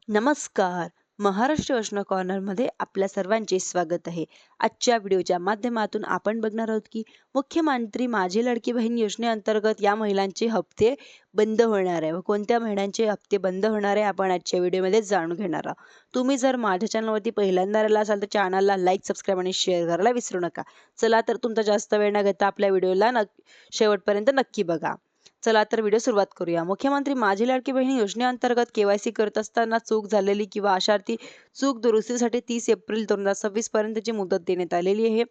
नमस्कार. महाराष्ट्र योजना कॉर्नरमध्ये आपल्या सर्वांचे स्वागत आहे. आजच्या व्हिडिओच्या माध्यमातून आपण बघणार आहोत की मुख्यमंत्री माझी लाडकी बहीण योजनेअंतर्गत या महिलांचे हप्ते बंद होणार आहे व कोणत्या महिलांचे हप्ते बंद होणार आहे आपण आजच्या व्हिडिओमध्ये जाणून घेणार आहोत. तुम्ही जर माझ्या चॅनलवरती पहिल्यांदा आला असाल तर चॅनलला लाईक, सबस्क्राईब आणि शेअर करायला विसरू नका. चला तर तुमचा जास्त वेळ न घेता आपल्या व्हिडिओला शेवटपर्यंत नक्की बघा. चला तर व्हिडिओ सुरुवात करूया. मुख्यमंत्री माझी लाडकी बहीण योजनेअंतर्गत केवायसी करत असताना चूक झालेली किंवा अशार्थी चूक दुरुस्तीसाठी 30 एप्रिल 2026 पर्यंतची मुदत देण्यात आलेली आहे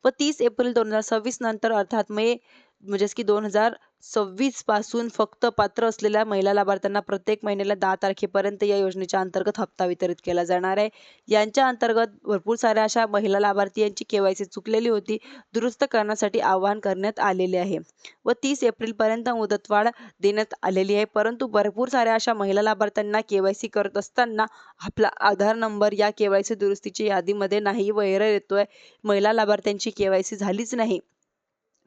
व 30 एप्रिल 2026 नंतर अर्थात मे म्हणजेच की 2026 पासून फक्त पात्र असलेल्या महिला लाभार्थ्यांना प्रत्येक महिन्याला 10 तारखेपर्यंत या योजनेच्या अंतर्गत हप्ता वितरित केला जाणार आहे. यांच्या अंतर्गत भरपूर साऱ्या अशा महिला लाभार्थी यांची केवायसी चुकलेली होती, दुरुस्त करण्यासाठी आवाहन करण्यात आलेले आहे व 30 एप्रिलपर्यंत मुदतवाढ देण्यात आलेली आहे. परंतु भरपूर साऱ्या अशा महिला लाभार्थ्यांना केवायसी करत असताना आपला आधार नंबर या केवायसी दुरुस्तीच्या यादीमध्ये नाही व एरर येतोय. महिला लाभार्थ्यांची केवायसी झालीच नाही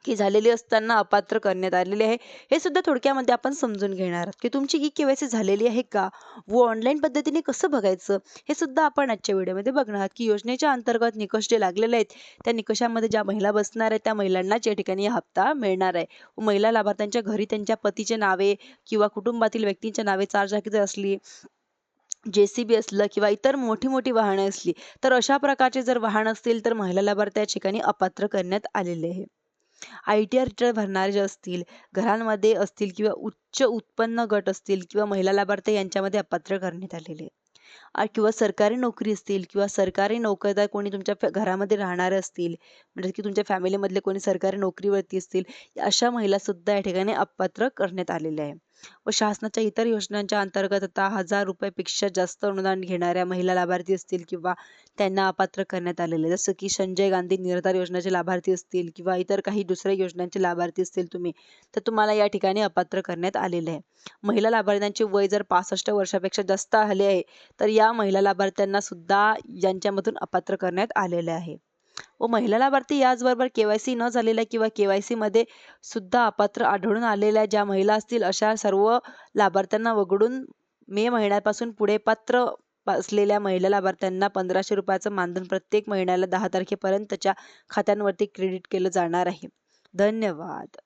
की झालेली असताना अपात्र करण्यात आलेले आहे. हे सुद्धा थोडक्यामध्ये आपण समजून घेणार आहोत की तुमची ई केवायसी झालेली आहे का व ऑनलाईन पद्धतीने कसं बघायचं हे सुद्धा आपण आजच्या व्हिडिओमध्ये बघणार आहोत की योजनेच्या अंतर्गत निकष जे लागलेले आहेत त्या निकषामध्ये ज्या महिला बसणार आहेत त्या महिलांनाच या ठिकाणी हप्ता मिळणार आहे. महिला लाभार्थ्यांच्या घरी त्यांच्या पतीचे नावे किंवा कुटुंबातील व्यक्तींच्या नावे चारचाकी जर असली, JCB असलं किंवा इतर मोठी मोठी वाहने असली तर अशा प्रकारचे जर वाहन असतील तर महिला लाभार्थी या ठिकाणी अपात्र करण्यात आलेले आहे. ITR रिटर्न भरणारे जे असतील, घरांमध्ये असतील किंवा उच्च उत्पन्न गट असतील किंवा महिला लाभार्थी यांच्यामध्ये अपात्र करण्यात आलेले आहे. किंवा सरकारी नोकरी असतील किंवा सरकारी नोकरदार कोणी तुमच्या घरामध्ये राहणारे असतील, म्हणजे की तुमच्या फॅमिलीमधले कोणी सरकारी नोकरीवरती असतील, अशा महिला सुद्धा या ठिकाणी अपात्र करण्यात आलेल्या आहे. व शासनाच्या इतर योजनांच्या अंतर्गत आता 1000 रुपयापेक्षा जास्त अनुदान घेणाऱ्या महिला लाभार्थी असतील किंवा त्यांना अपात्र करण्यात आलेले, जसं की संजय गांधी निराधार योजनेचे लाभार्थी असतील किंवा इतर काही दुसऱ्या योजनांचे लाभार्थी असतील तुम्ही, तर तुम्हाला या ठिकाणी अपात्र करण्यात आलेले आहे. महिला लाभार्थ्यांचे वय जर 65 वर्षापेक्षा जास्त आले आहे तर या महिला लाभार्थ्यांना सुद्धा यांच्यामधून अपात्र करण्यात आलेले आहे. व महिला लाभार्थी याचबरोबर केवायसी न झालेल्या किंवा केवायसी मध्ये सुद्धा अपात्र आढळून आलेल्या ज्या महिला असतील अशा सर्व लाभार्थ्यांना वगळून मे महिन्यापासून पुढे पात्र असलेल्या महिला लाभार्थ्यांना 1500 रुपयाचं मानधन प्रत्येक महिन्याला 10 तारखेपर्यंतच्या खात्यांवरती क्रेडिट केलं जाणार आहे. धन्यवाद.